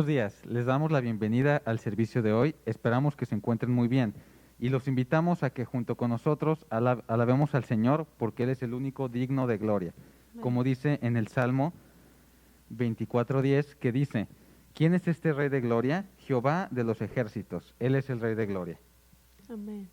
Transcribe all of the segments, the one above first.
Buenos días, les damos la bienvenida al servicio de hoy, esperamos que se encuentren muy bien y los invitamos a que junto con nosotros alabemos al Señor porque Él es el único digno de gloria, como dice en el Salmo 24:10, que dice: ¿Quién es este Rey de gloria? Jehová de los ejércitos, Él es el Rey de gloria. Amén.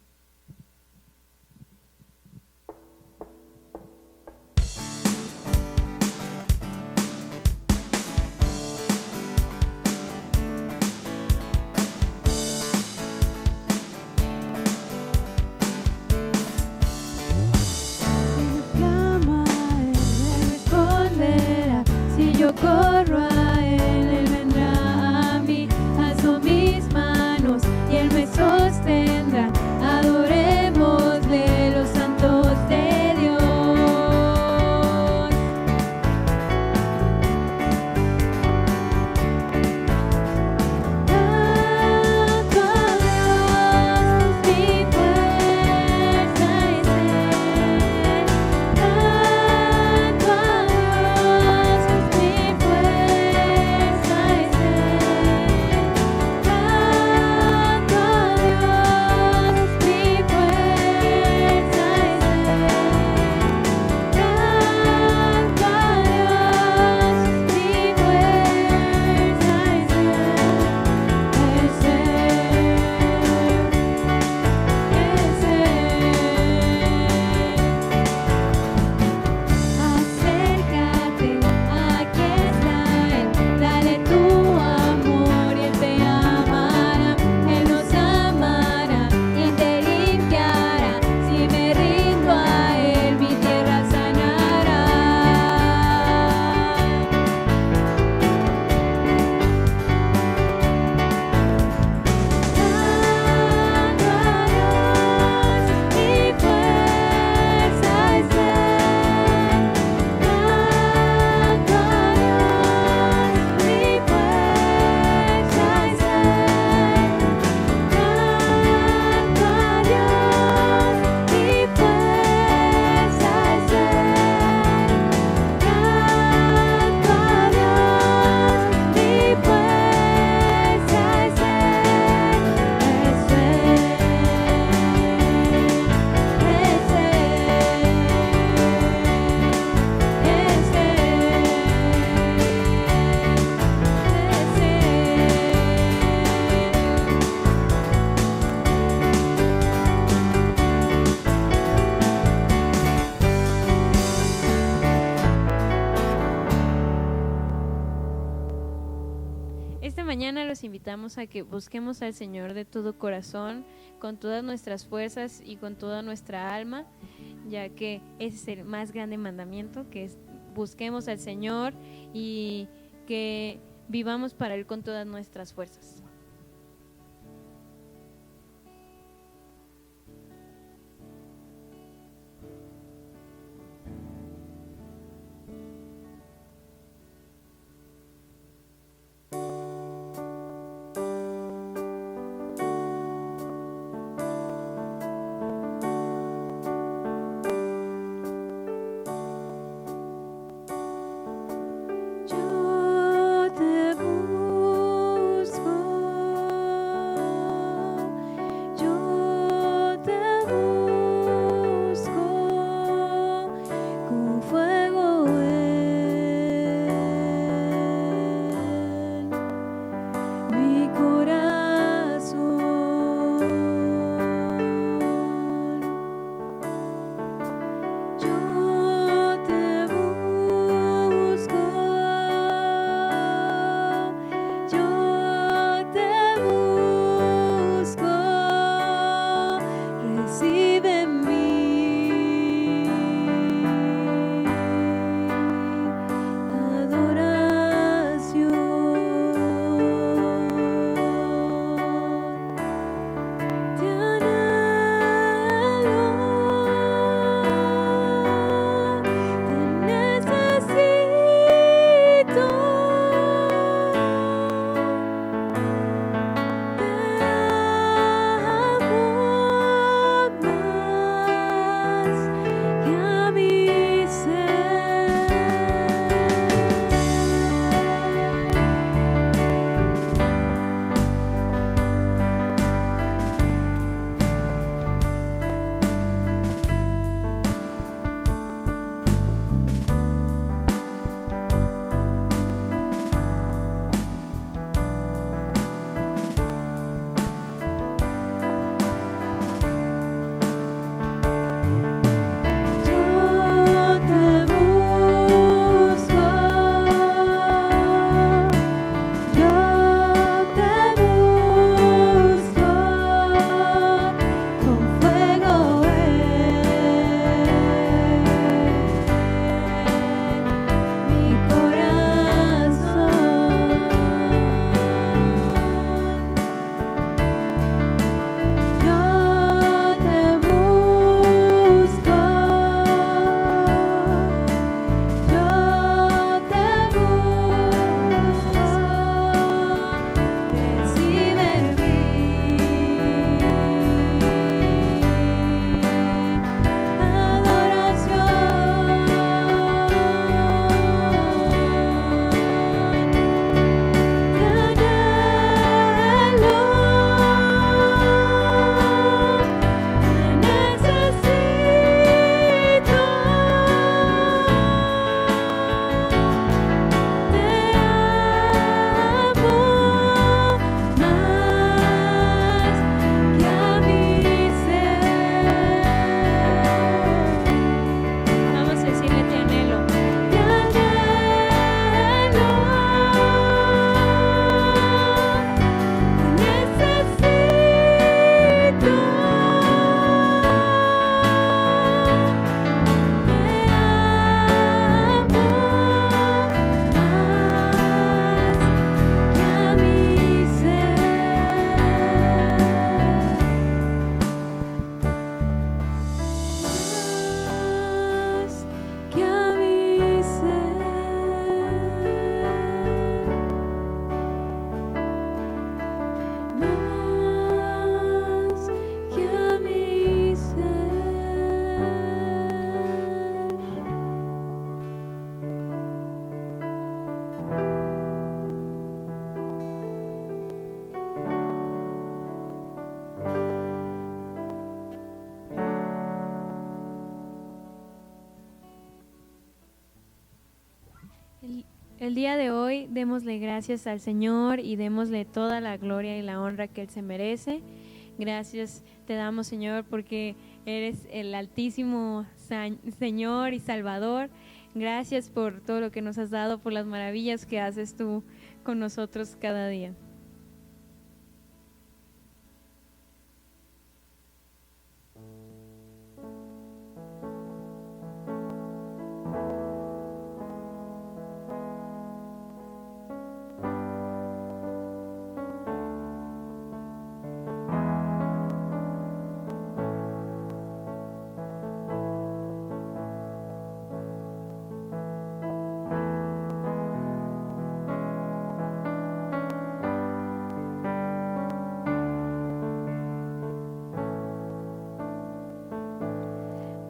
Corro a él, él vendrá a mí, alzo mis manos y él me sostendrá. Adorémosle los santos de Dios. Canto a Dios, mi fuerza es él. Canto a Dios, mi fuerza es él. Canto a Dios, mi fuerza es él. Canto a Dios, mi fuerza Acércate, aquí está Él, dale tu amor y Él te amará, Él nos amará y te limpiará. Si me rindo a Él, mi tierra sanará. Canto a Dios, mi fuerza es él. Canto a Dios, mi fuerza es él. Canto a Dios, mi fuerza es él. Canto a Dios, mi fuerza es él. Esta mañana los invitamos a que busquemos al Señor de todo corazón, con todas nuestras fuerzas y con toda nuestra alma, ya que ese es el más grande mandamiento, que es busquemos al Señor y que vivamos para Él con todas nuestras fuerzas. Yo te busco. El día de hoy démosle gracias al Señor y démosle toda la gloria y la honra que Él se merece. Gracias te damos, Señor, porque eres el altísimo Señor y Salvador. Gracias por todo lo que nos has dado, por las maravillas que haces tú con nosotros cada día.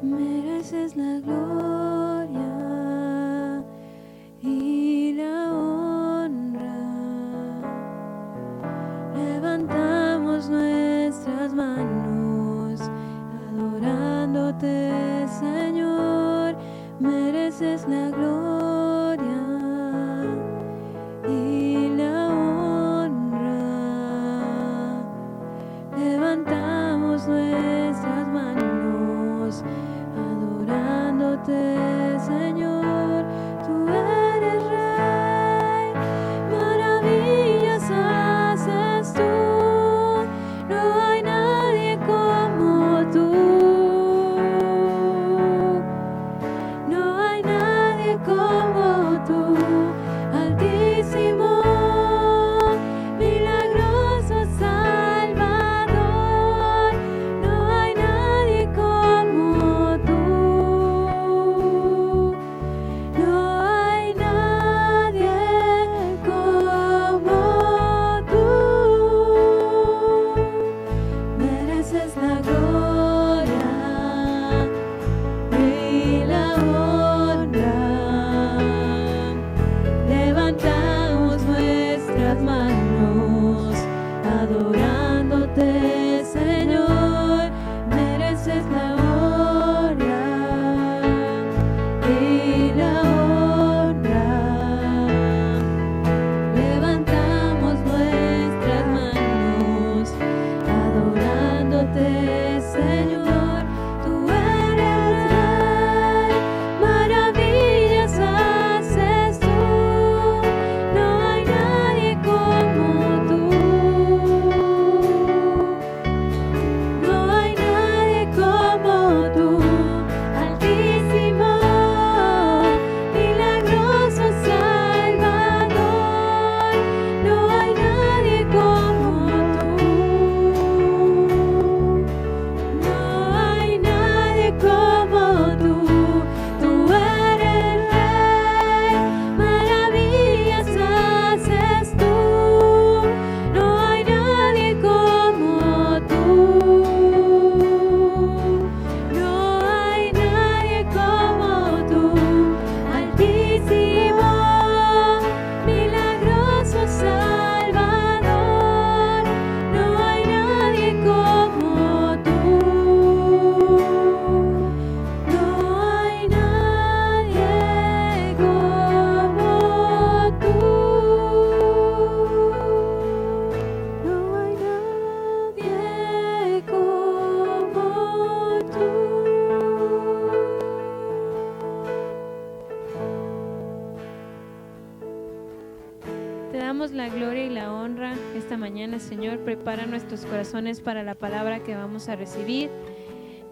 Mereces la gloria y la honra. Levantamos nuestras manos adorándote, Señor. Mereces la gloria y la honra. Levantamos nuestras manos adorándote, Señor. Tú eres Rey, maravillas haces tú. No hay nadie como tú. No hay nadie como tú. Altísimo, milagroso Salvador. No hay nadie como tú. No hay nadie como tú. Mereces la gloria y la honra. Levantamos nuestras manos adorándote, Señor. Mereces la honra y la honra. Levantamos nuestras manos adorándote, Señor. Tú eres Rey, maravillas haces tú. No hay nadie como tú. No hay nadie como tú. Altísimo, milagroso Salvador. No hay nadie como tú. No hay nadie como tú. Tú eres Rey, maravillas haces tú. No hay nadie como tú. No hay nadie como tú. Altísimo, milagroso Salvador. No hay nadie como tú. No hay nadie como tú. No hay nadie como tú. Te damos la gloria y la honra esta mañana, Señor. Prepara nuestros corazones para la palabra que vamos a recibir.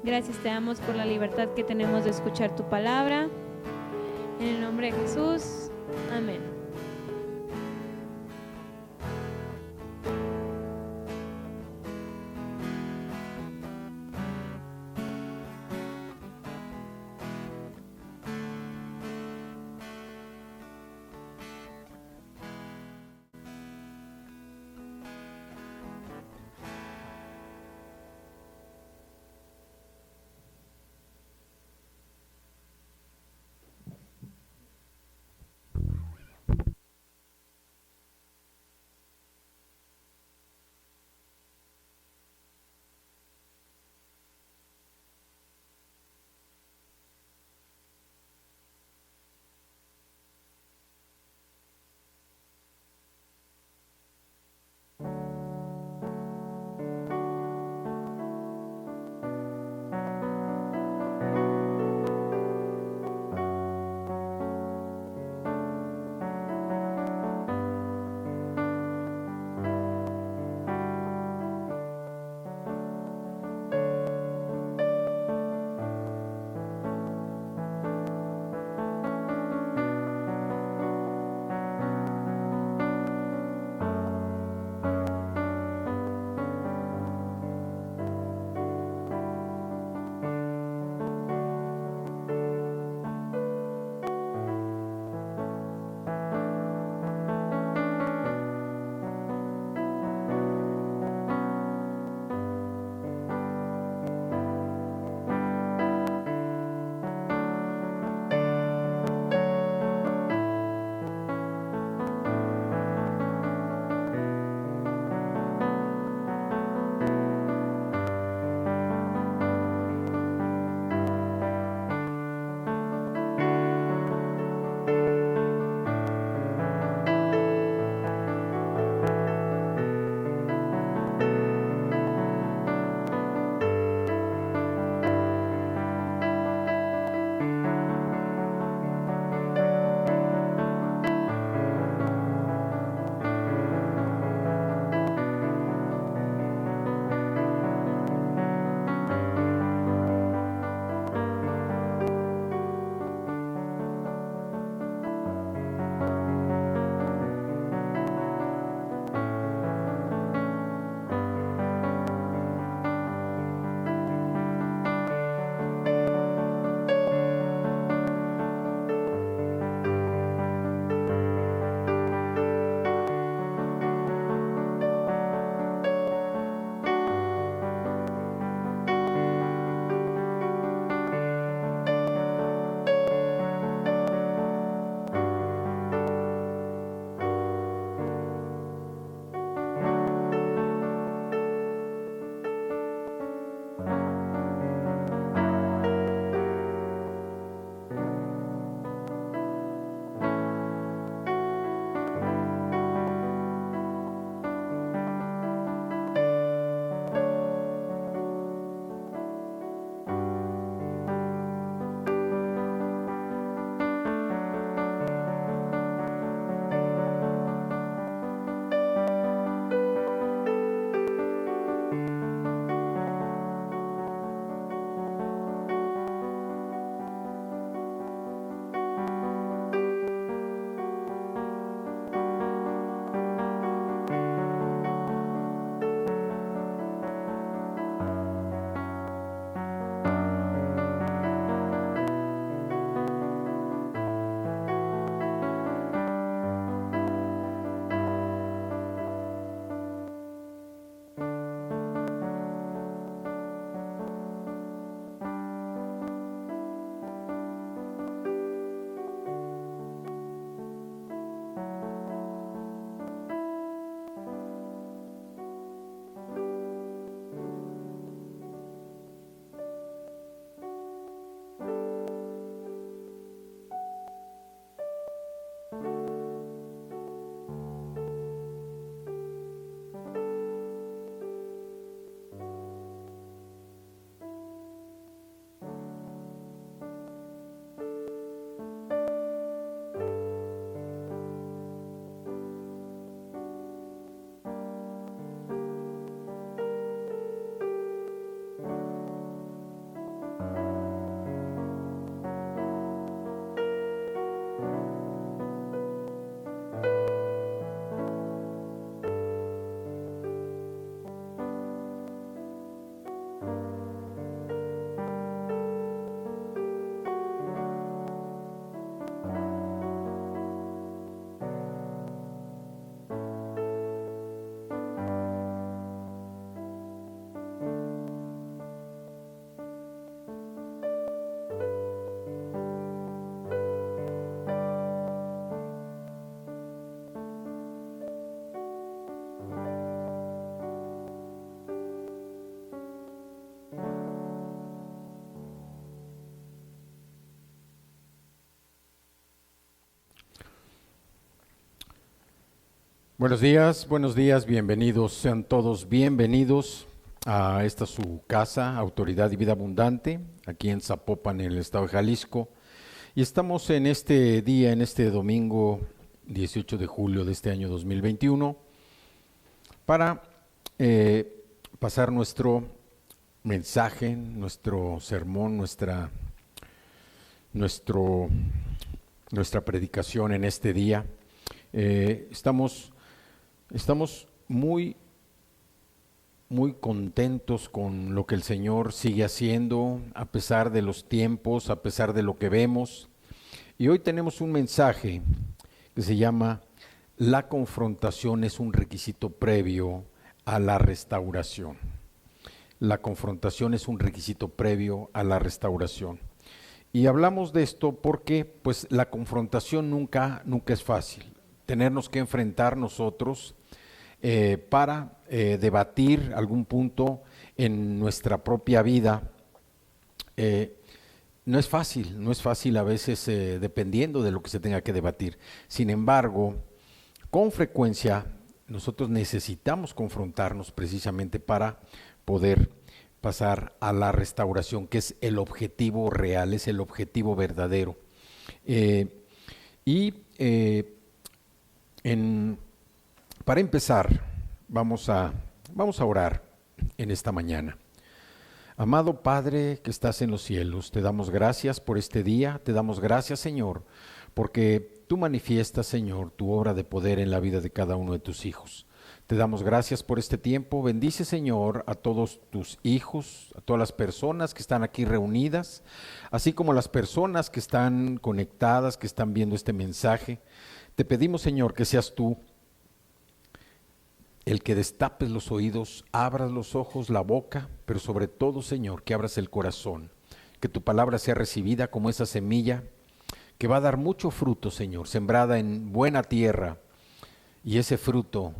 Gracias te damos por la libertad que tenemos de escuchar tu palabra. En el nombre de Jesús. Amén. Buenos días, bienvenidos, sean todos bienvenidos a esta su casa, Autoridad y Vida Abundante, aquí en Zapopan, en el estado de Jalisco. Y estamos en este día, en este domingo 18 de julio de este año 2021, para pasar nuestro mensaje, nuestro sermón, nuestra predicación en este día. Estamos muy contentos con lo que el Señor sigue haciendo, a pesar de los tiempos, a pesar de lo que vemos. Y hoy tenemos un mensaje que se llama La confrontación es un requisito previo a la restauración. La confrontación es un requisito previo a la restauración. Y hablamos de esto porque pues la confrontación nunca es fácil. Tenernos que enfrentar nosotros para debatir algún punto en nuestra propia vida. No es fácil a veces dependiendo de lo que se tenga que debatir. Sin embargo, con frecuencia nosotros necesitamos confrontarnos precisamente para poder pasar a la restauración, que es el objetivo real, es el objetivo verdadero. Para empezar, vamos a orar en esta mañana. Amado Padre que estás en los cielos, te damos gracias por este día, te damos gracias, Señor, porque tú manifiestas, Señor, tu obra de poder en la vida de cada uno de tus hijos. Te damos gracias por este tiempo. Bendice, Señor, a todos tus hijos, a todas las personas que están aquí reunidas, así como a las personas que están conectadas, que están viendo este mensaje. Te pedimos, Señor, que seas tú el que destapes los oídos, abras los ojos, la boca, pero sobre todo, Señor, que abras el corazón, que tu palabra sea recibida como esa semilla que va a dar mucho fruto, Señor, sembrada en buena tierra, y ese fruto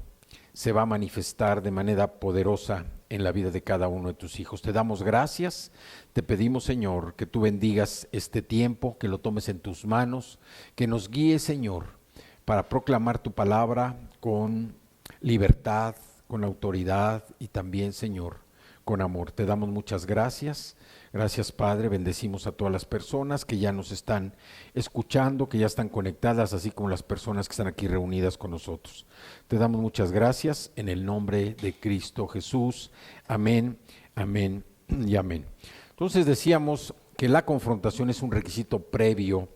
se va a manifestar de manera poderosa en la vida de cada uno de tus hijos. Te damos gracias, te pedimos, Señor, que tú bendigas este tiempo, que lo tomes en tus manos, que nos guíes, Señor, para proclamar tu palabra con libertad, con autoridad y también, Señor, con amor. Te damos muchas gracias. Gracias, Padre. Bendecimos a todas las personas que ya nos están escuchando, que ya están conectadas, así como las personas que están aquí reunidas con nosotros. Te damos muchas gracias en el nombre de Cristo Jesús. Amén, amén y amén. Entonces decíamos que la confrontación es un requisito previo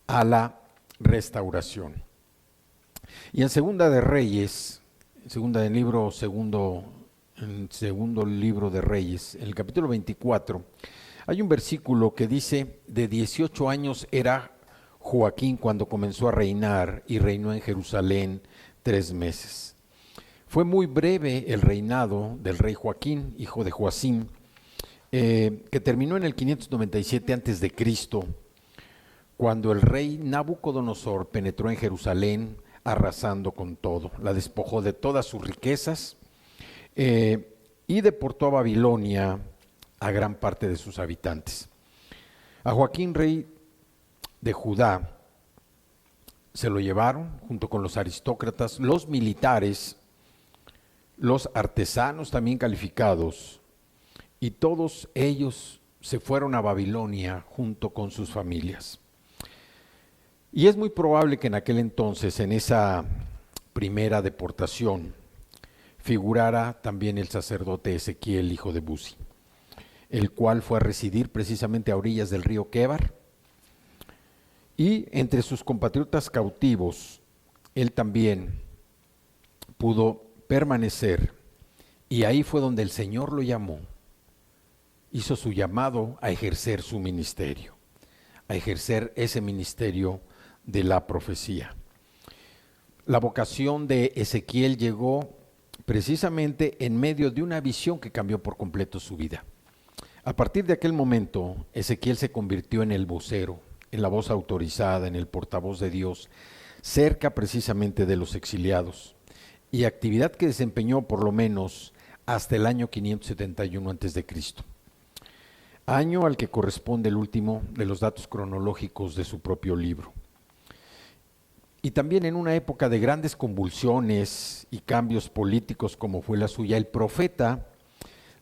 a la restauración. Y en Segunda de Reyes, en segundo libro de Reyes, en el capítulo 24, hay un versículo que dice: de 18 años era Joaquín cuando comenzó a reinar, y reinó en Jerusalén 3 meses. Fue muy breve el reinado del rey Joaquín, hijo de Joacim, que terminó en el 597 a.C., cuando el rey Nabucodonosor penetró en Jerusalén, arrasando con todo. La despojó de todas sus riquezas y deportó a Babilonia a gran parte de sus habitantes. A Joaquín, rey de Judá, se lo llevaron junto con los aristócratas, los militares, los artesanos también calificados, y todos ellos se fueron a Babilonia junto con sus familias. Y es muy probable que en aquel entonces, en esa primera deportación, figurara también el sacerdote Ezequiel, hijo de Buzi, el cual fue a residir precisamente a orillas del río Québar, y entre sus compatriotas cautivos, él también pudo permanecer, y ahí fue donde el Señor lo llamó, hizo su llamado a ejercer su ministerio, a ejercer ese ministerio de la profecía. La vocación de Ezequiel llegó precisamente en medio de una visión que cambió por completo su vida. A partir de aquel momento, Ezequiel se convirtió en el vocero, en la voz autorizada, en el portavoz de Dios, cerca precisamente de los exiliados, y actividad que desempeñó por lo menos hasta el año 571 a.C., año al que corresponde el último de los datos cronológicos de su propio libro. y también en una época de grandes convulsiones y cambios políticos como fue la suya, el profeta,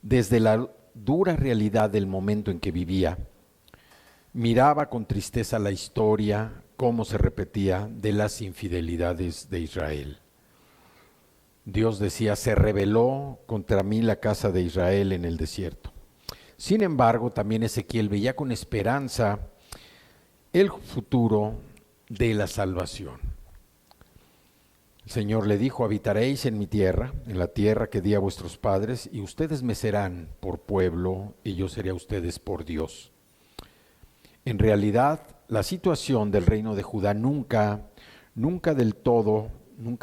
desde la dura realidad del momento en que vivía, miraba con tristeza la historia, cómo se repetía de las infidelidades de Israel. Dios decía, se rebeló contra mí la casa de Israel en el desierto. Sin embargo, también Ezequiel veía con esperanza el futuro de la salvación. El Señor le dijo, habitaréis en mi tierra, en la tierra que di a vuestros padres, y ustedes me serán por pueblo, y yo seré a ustedes por Dios. En realidad, la situación del reino de Judá nunca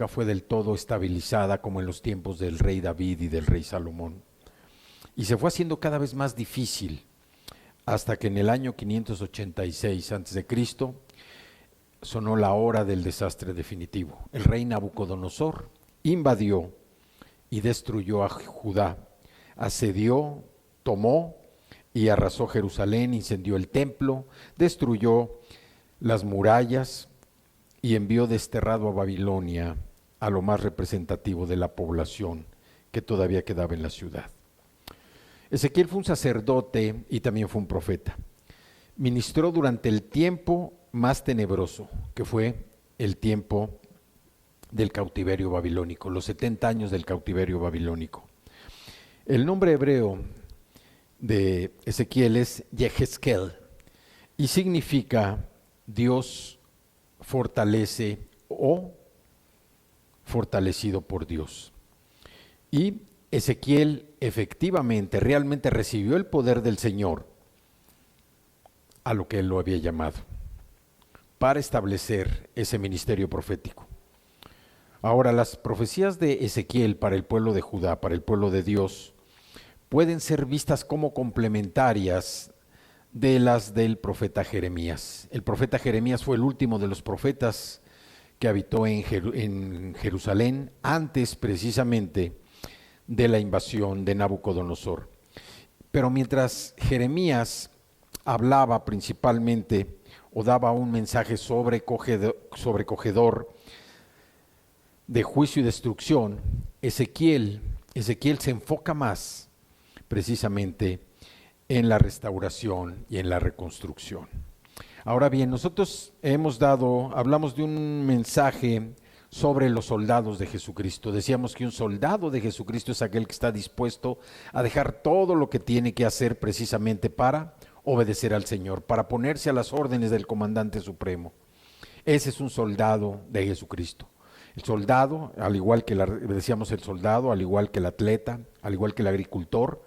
fue del todo estabilizada como en los tiempos del rey David y del rey Salomón. Y se fue haciendo cada vez más difícil, hasta que en el año 586 a.C., sonó la hora del desastre definitivo. El rey Nabucodonosor invadió y destruyó a Judá, asedió, tomó y arrasó Jerusalén, incendió el templo, destruyó las murallas y envió desterrado a Babilonia a lo más representativo de la población que todavía quedaba en la ciudad. Ezequiel fue un sacerdote y también fue un profeta. Ministró durante el tiempo más tenebroso, que fue el tiempo del cautiverio babilónico, los 70 años del cautiverio babilónico. El nombre hebreo de Ezequiel es Yehezkel y significa Dios fortalece o fortalecido por Dios. Y Ezequiel efectivamente, realmente recibió el poder del Señor a lo que Él lo había llamado, para establecer ese ministerio profético. Ahora, las profecías de Ezequiel para el pueblo de Judá, para el pueblo de Dios, pueden ser vistas como complementarias de las del profeta Jeremías. El profeta Jeremías fue el último de los profetas que habitó en Jerusalén antes precisamente de la invasión de Nabucodonosor. Pero mientras Jeremías hablaba principalmente o daba un mensaje sobrecogedor de juicio y destrucción, Ezequiel se enfoca más precisamente en la restauración y en la reconstrucción. Ahora bien, nosotros hablamos de un mensaje sobre los soldados de Jesucristo. Decíamos que un soldado de Jesucristo es aquel que está dispuesto a dejar todo lo que tiene que hacer precisamente para obedecer al Señor, para ponerse a las órdenes del comandante supremo. Ese es un soldado de Jesucristo. El soldado, al igual que el soldado, al igual que el atleta, al igual que el agricultor,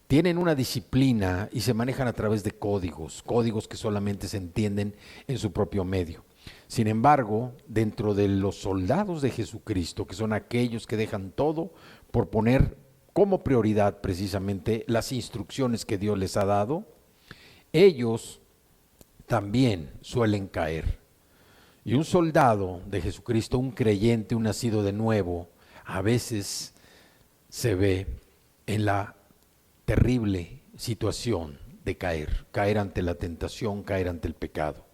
tienen una disciplina y se manejan a través de códigos que solamente se entienden en su propio medio. Sin embargo, dentro de los soldados de Jesucristo, que son aquellos que dejan todo por poner como prioridad precisamente las instrucciones que Dios les ha dado, ellos también suelen caer. Y un soldado de Jesucristo, un creyente, un nacido de nuevo, a veces se ve en la terrible situación de caer ante la tentación, caer ante el pecado.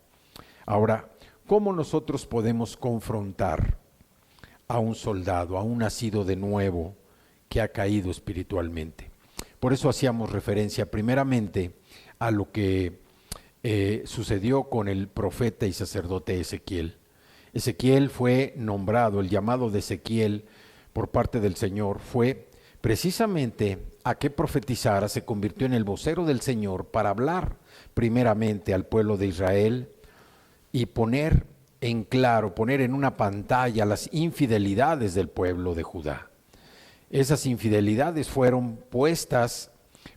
Ahora, ¿cómo nosotros podemos confrontar a un soldado, a un nacido de nuevo que ha caído espiritualmente? Por eso hacíamos referencia primeramente a lo que sucedió con el profeta y sacerdote Ezequiel. Ezequiel fue nombrado, el llamado de Ezequiel por parte del Señor fue precisamente a que profetizara, se convirtió en el vocero del Señor para hablar primeramente al pueblo de Israel y poner en claro, poner en una pantalla las infidelidades del pueblo de Judá. Esas infidelidades fueron puestas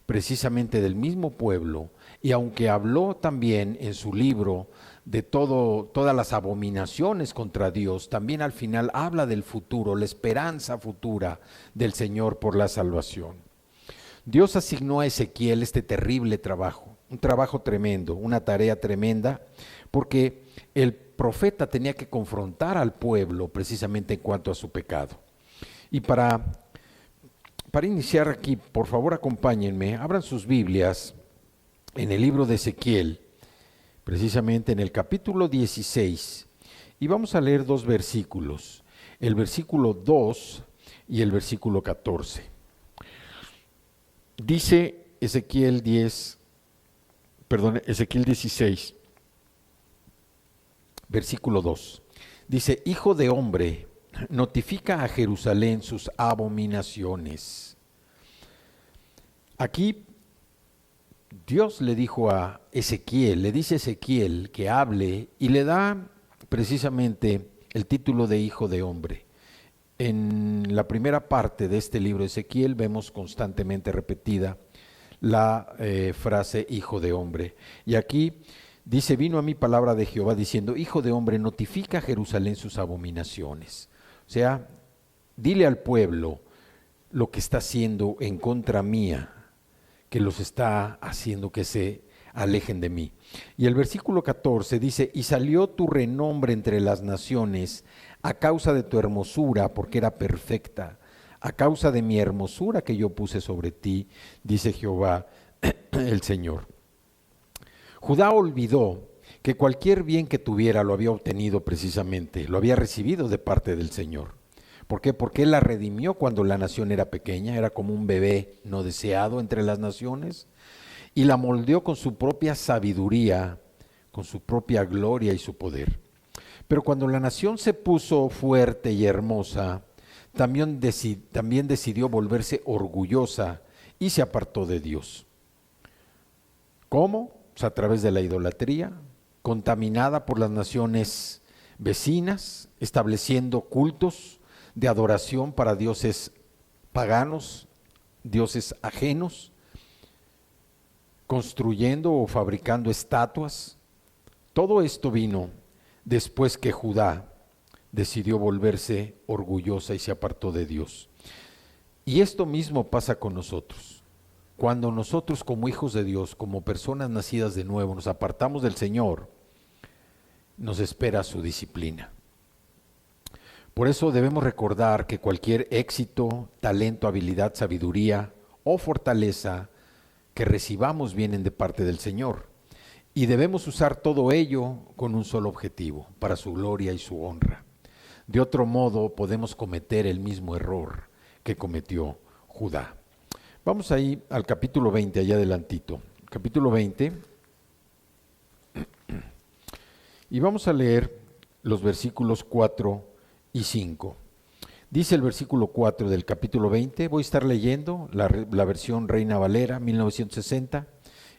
precisamente del mismo pueblo, y aunque habló también en su libro de todas las abominaciones contra Dios, también al final habla del futuro, la esperanza futura del Señor por la salvación. Dios asignó a Ezequiel este terrible trabajo, un trabajo tremendo, una tarea tremenda, porque el profeta tenía que confrontar al pueblo precisamente en cuanto a su pecado. Y para iniciar aquí, por favor acompáñenme, abran sus Biblias en el libro de Ezequiel, precisamente en el capítulo 16, Y vamos a leer dos versículos, el versículo 2 y el versículo 14. Dice Ezequiel 16, versículo 2. Dice, hijo de hombre, notifica a Jerusalén sus abominaciones. Aquí Dios le dijo a Ezequiel, le dice a Ezequiel que hable y le da precisamente el título de hijo de hombre. En la primera parte de este libro de Ezequiel vemos constantemente repetida la frase hijo de hombre. Y aquí dice, vino a mí palabra de Jehová diciendo, hijo de hombre, notifica a Jerusalén sus abominaciones. O sea, dile al pueblo lo que está haciendo en contra mía, que los está haciendo que se alejen de mí. Y el versículo 14 dice, y salió tu renombre entre las naciones a causa de tu hermosura, porque era perfecta, a causa de mi hermosura que yo puse sobre ti, dice Jehová el Señor. Judá olvidó que cualquier bien que tuviera lo había obtenido precisamente, lo había recibido de parte del Señor. ¿Por qué? Porque Él la redimió cuando la nación era pequeña, era como un bebé no deseado entre las naciones, y la moldeó con su propia sabiduría, con su propia gloria y su poder. Pero cuando la nación se puso fuerte y hermosa, también decidió volverse orgullosa y se apartó de Dios. ¿Cómo? Pues a través de la idolatría, contaminada por las naciones vecinas, estableciendo cultos de adoración para dioses paganos, dioses ajenos, construyendo o fabricando estatuas. Todo esto vino después que Judá decidió volverse orgullosa y se apartó de Dios. Y esto mismo pasa con nosotros. Cuando nosotros como hijos de Dios, como personas nacidas de nuevo, nos apartamos del Señor, nos espera su disciplina. Por eso debemos recordar que cualquier éxito, talento, habilidad, sabiduría o fortaleza que recibamos vienen de parte del Señor. Y debemos usar todo ello con un solo objetivo, para su gloria y su honra. De otro modo podemos cometer el mismo error que cometió Judá. Vamos ahí al capítulo 20, allá adelantito. Capítulo 20. Y vamos a leer los versículos 4 y 5. Dice el versículo 4 del capítulo 20, voy a estar leyendo la versión Reina Valera, 1960,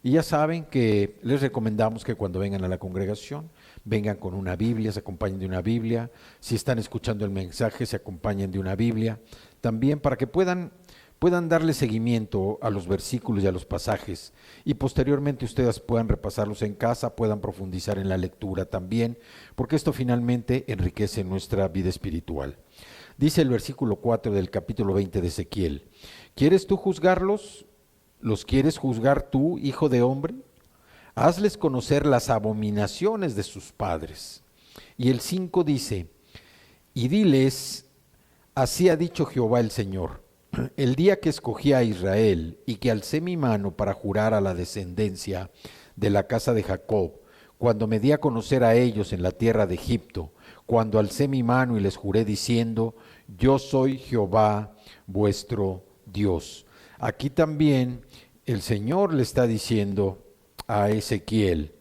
y ya saben que les recomendamos que cuando vengan a la congregación, vengan con una Biblia, se acompañen de una Biblia, si están escuchando el mensaje, se acompañen de una Biblia, también para que puedan darle seguimiento a los versículos y a los pasajes, y posteriormente ustedes puedan repasarlos en casa, puedan profundizar en la lectura también, porque esto finalmente enriquece nuestra vida espiritual. Dice el versículo 4 del capítulo 20 de Ezequiel, ¿quieres tú juzgarlos? ¿Los quieres juzgar tú, hijo de hombre? Hazles conocer las abominaciones de sus padres. Y el 5 dice, y diles, así ha dicho Jehová el Señor, el día que escogí a Israel y que alcé mi mano para jurar a la descendencia de la casa de Jacob, cuando me di a conocer a ellos en la tierra de Egipto, cuando alcé mi mano y les juré diciendo, yo soy Jehová vuestro Dios. Aquí también el Señor le está diciendo a Ezequiel,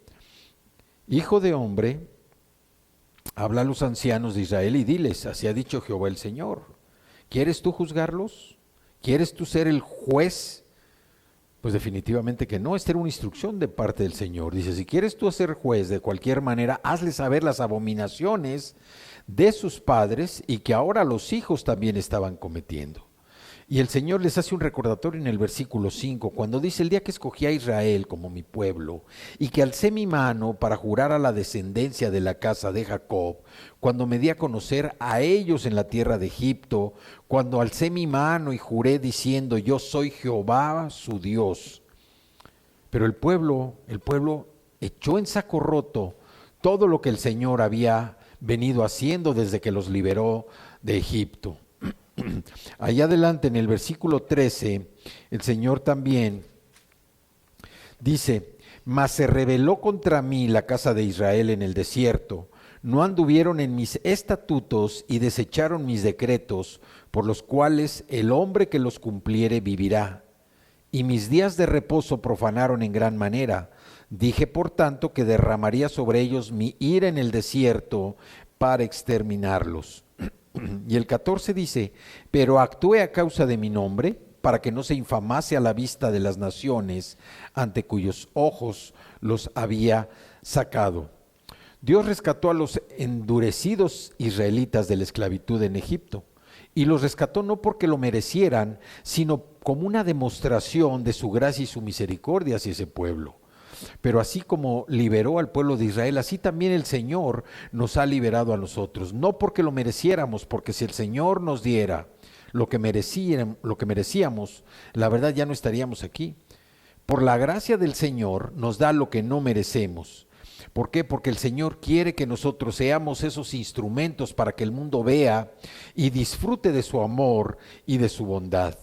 hijo de hombre, habla a los ancianos de Israel y diles, así ha dicho Jehová el Señor, ¿quieres tú juzgarlos? ¿Quieres tú ser el juez? Pues definitivamente que no, esta era una instrucción de parte del Señor. Dice, si quieres tú ser juez de cualquier manera, hazle saber las abominaciones de sus padres y que ahora los hijos también estaban cometiendo. Y el Señor les hace un recordatorio en el versículo 5, cuando dice, el día que escogí a Israel como mi pueblo, y que alcé mi mano para jurar a la descendencia de la casa de Jacob, cuando me di a conocer a ellos en la tierra de Egipto, cuando alcé mi mano y juré diciendo, yo soy Jehová su Dios. Pero el pueblo echó en saco roto todo lo que el Señor había venido haciendo desde que los liberó de Egipto. Allá adelante en el versículo 13, el Señor también dice, mas se rebeló contra mí la casa de Israel en el desierto, no anduvieron en mis estatutos y desecharon mis decretos, por los cuales el hombre que los cumpliere vivirá. Y mis días de reposo profanaron en gran manera. Dije, por tanto, que derramaría sobre ellos mi ira en el desierto para exterminarlos. Y el 14 dice, pero actué a causa de mi nombre, para que no se infamase a la vista de las naciones, ante cuyos ojos los había sacado. Dios rescató a los endurecidos israelitas de la esclavitud en Egipto, y los rescató no porque lo merecieran, sino como una demostración de su gracia y su misericordia hacia ese pueblo. Pero así como liberó al pueblo de Israel, así también el Señor nos ha liberado a nosotros, no porque lo mereciéramos, porque si el Señor nos diera lo que merecíamos, la verdad ya no estaríamos aquí. Por la gracia del Señor nos da lo que no merecemos. ¿Por qué? Porque el Señor quiere que nosotros seamos esos instrumentos para que el mundo vea y disfrute de su amor y de su bondad.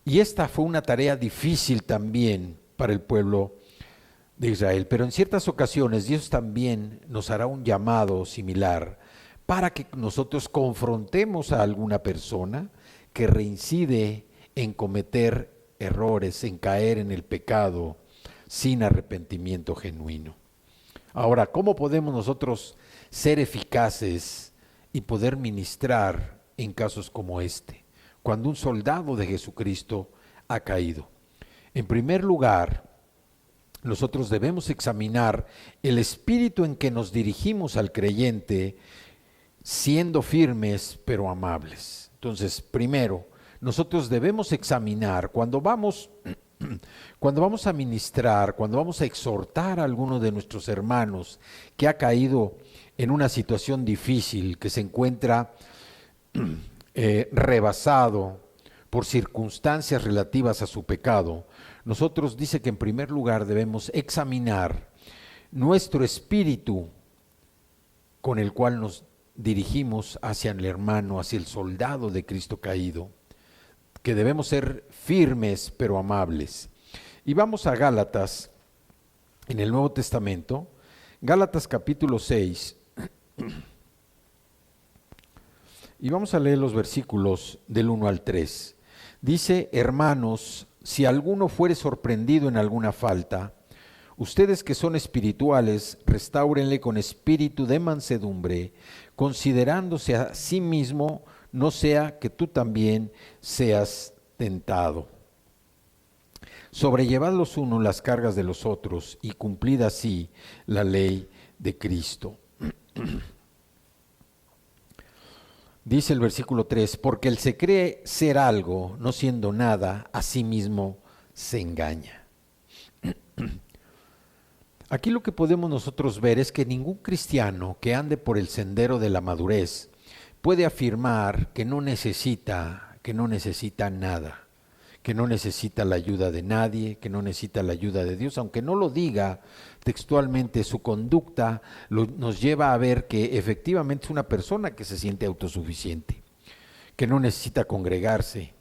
Y esta fue una tarea difícil también para el pueblo de Israel, pero en ciertas ocasiones Dios también nos hará un llamado similar para que nosotros confrontemos a alguna persona que reincide en cometer errores, en caer en el pecado sin arrepentimiento genuino. Ahora, ¿cómo podemos nosotros ser eficaces y poder ministrar en casos como este, cuando un soldado de Jesucristo ha caído? En primer lugar, nosotros debemos examinar el espíritu en que nos dirigimos al creyente, siendo firmes pero amables. Entonces, primero, nosotros debemos examinar cuando vamos a ministrar, cuando vamos a exhortar a alguno de nuestros hermanos que ha caído en una situación difícil, que se encuentra rebasado por circunstancias relativas a su pecado, nosotros dice que en primer lugar debemos examinar nuestro espíritu con el cual nos dirigimos hacia el hermano, hacia el soldado de Cristo caído, que debemos ser firmes pero amables. Y vamos a Gálatas, en el Nuevo Testamento, Gálatas capítulo 6, y vamos a leer los versículos del 1 al 3. Dice, hermanos, si alguno fuere sorprendido en alguna falta, ustedes que son espirituales, restáurenle con espíritu de mansedumbre, considerándose a sí mismo, no sea que tú también seas tentado. Sobrellevad los unos las cargas de los otros y cumplid así la ley de Cristo. Dice el versículo 3, porque el se cree ser algo, no siendo nada, a sí mismo se engaña. Aquí lo que podemos nosotros ver es que ningún cristiano que ande por el sendero de la madurez puede afirmar que no necesita nada, que no necesita la ayuda de nadie, que no necesita la ayuda de Dios, aunque no lo diga textualmente, su conducta nos lleva a ver que efectivamente es una persona que se siente autosuficiente, que no necesita congregarse.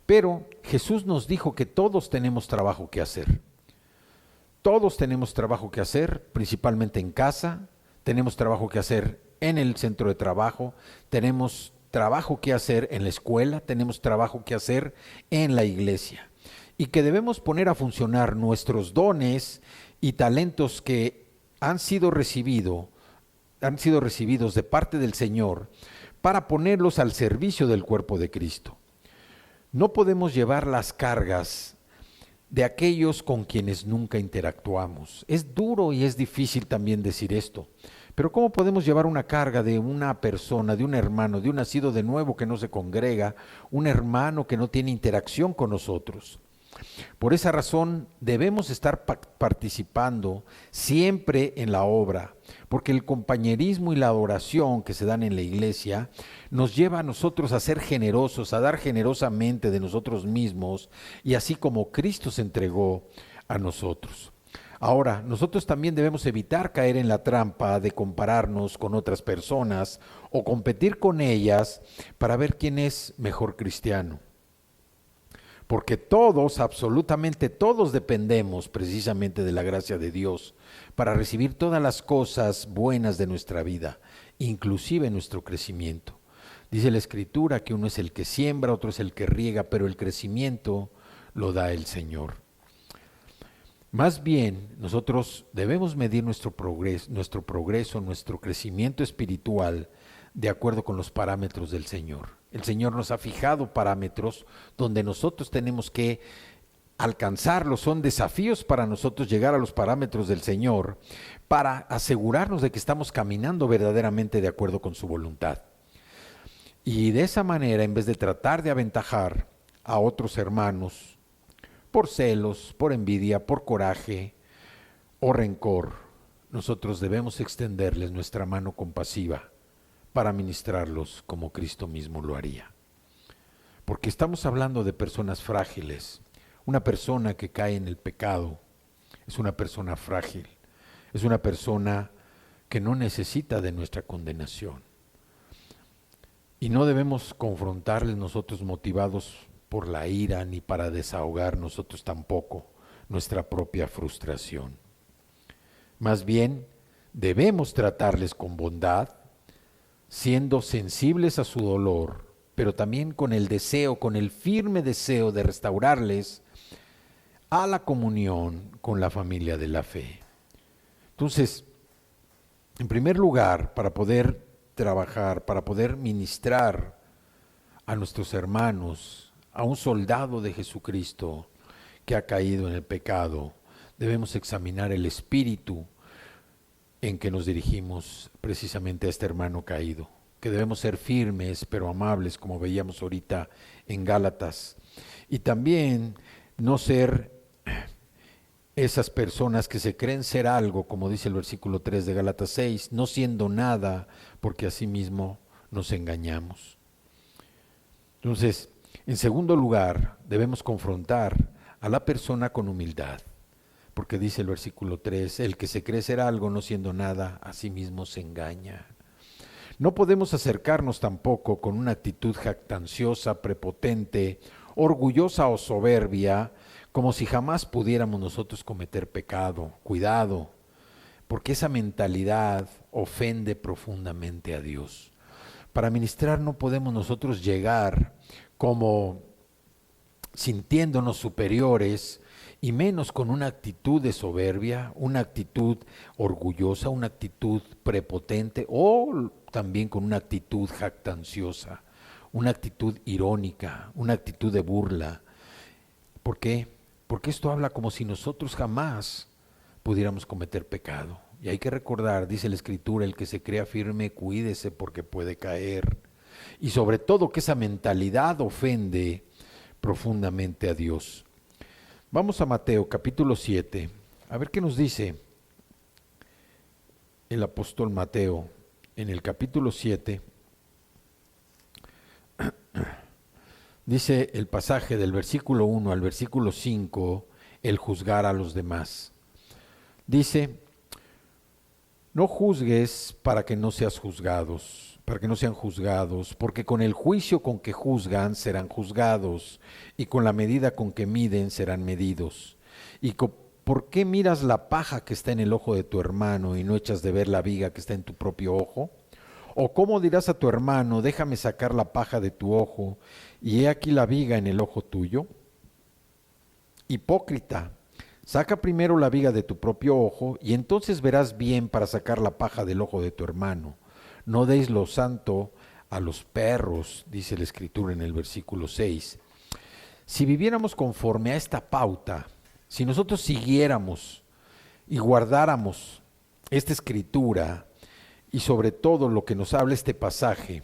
Pero Jesús nos dijo que todos tenemos trabajo que hacer. Todos tenemos trabajo que hacer, principalmente en casa, tenemos trabajo que hacer en el centro de trabajo, tenemos trabajo que hacer en la escuela, tenemos trabajo que hacer en la iglesia. Y que debemos poner a funcionar nuestros dones y talentos que han sido recibidos de parte del Señor para ponerlos al servicio del cuerpo de Cristo. No podemos llevar las cargas de aquellos con quienes nunca interactuamos. Es duro y es difícil también decir esto, pero ¿cómo podemos llevar una carga de una persona, de un hermano, de un nacido de nuevo que no se congrega, un hermano que no tiene interacción con nosotros? Por esa razón debemos estar participando siempre en la obra, porque el compañerismo y la adoración que se dan en la iglesia nos lleva a nosotros a ser generosos, a dar generosamente de nosotros mismos, y así como Cristo se entregó a nosotros. Ahora, nosotros también debemos evitar caer en la trampa de compararnos con otras personas o competir con ellas para ver quién es mejor cristiano. porque todos, absolutamente todos dependemos precisamente de la gracia de Dios para recibir todas las cosas buenas de nuestra vida, inclusive nuestro crecimiento. Dice la Escritura que uno es el que siembra, otro es el que riega, pero el crecimiento lo da el Señor. Más bien, nosotros debemos medir nuestro progreso, nuestro crecimiento espiritual de acuerdo con los parámetros del Señor. El Señor nos ha fijado parámetros donde nosotros tenemos que alcanzarlos. Son desafíos para nosotros llegar a los parámetros del Señor para asegurarnos de que estamos caminando verdaderamente de acuerdo con su voluntad. Y de esa manera, en vez de tratar de aventajar a otros hermanos por celos, por envidia, por coraje o rencor, nosotros debemos extenderles nuestra mano compasiva para ministrarlos como Cristo mismo lo haría. Porque estamos hablando de personas frágiles. Una persona que cae en el pecado es una persona frágil, es una persona que no necesita de nuestra condenación. Y no debemos confrontarles nosotros motivados por la ira, ni para desahogar nosotros tampoco nuestra propia frustración. Más bien, debemos tratarles con bondad, siendo sensibles a su dolor, pero también con el deseo, con el firme deseo de restaurarles a la comunión con la familia de la fe. Entonces, en primer lugar, para poder trabajar, para poder ministrar a nuestros hermanos, a un soldado de Jesucristo que ha caído en el pecado, debemos examinar el espíritu en que nos dirigimos precisamente a este hermano caído, que debemos ser firmes pero amables, como veíamos ahorita en Gálatas, y también no ser esas personas que se creen ser algo, como dice el versículo 3 de Gálatas 6, no siendo nada, porque asimismo nos engañamos. Entonces, en segundo lugar, debemos confrontar a la persona con humildad, porque dice el versículo 3, el que se cree ser algo no siendo nada, a sí mismo se engaña. No podemos acercarnos tampoco con una actitud jactanciosa, prepotente, orgullosa o soberbia, como si jamás pudiéramos nosotros cometer pecado. Cuidado, porque esa mentalidad ofende profundamente a Dios. Para ministrar no podemos nosotros llegar como sintiéndonos superiores, y menos con una actitud de soberbia, una actitud orgullosa, una actitud prepotente, o también con una actitud jactanciosa, una actitud irónica, una actitud de burla. ¿Por qué? Porque esto habla como si nosotros jamás pudiéramos cometer pecado. Y hay que recordar, dice la Escritura, el que se crea firme, cuídese porque puede caer. Y sobre todo que esa mentalidad ofende profundamente a Dios. Vamos a Mateo capítulo 7, a ver qué nos dice el apóstol Mateo en el capítulo 7. Dice el pasaje del versículo 1 al versículo 5, el juzgar a los demás. Dice, no juzgues para que no sean juzgados, porque con el juicio con que juzgan serán juzgados, y con la medida con que miden serán medidos. ¿Y por qué miras la paja que está en el ojo de tu hermano y no echas de ver la viga que está en tu propio ojo? ¿O cómo dirás a tu hermano, déjame sacar la paja de tu ojo, y he aquí la viga en el ojo tuyo? Hipócrita, saca primero la viga de tu propio ojo, y entonces verás bien para sacar la paja del ojo de tu hermano. No deis lo santo a los perros, dice la Escritura en el versículo 6. Si viviéramos conforme a esta pauta, si nosotros siguiéramos y guardáramos esta Escritura y sobre todo lo que nos habla este pasaje,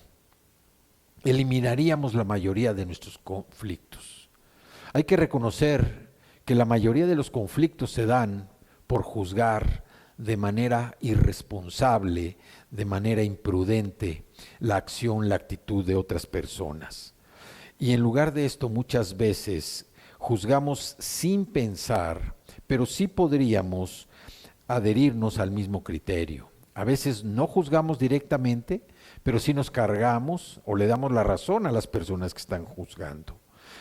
eliminaríamos la mayoría de nuestros conflictos. Hay que reconocer que la mayoría de los conflictos se dan por juzgar de manera irresponsable, de manera imprudente, la acción, la actitud de otras personas. Y en lugar de esto, muchas veces juzgamos sin pensar, pero sí podríamos adherirnos al mismo criterio. A veces no juzgamos directamente, pero sí nos cargamos o le damos la razón a las personas que están juzgando.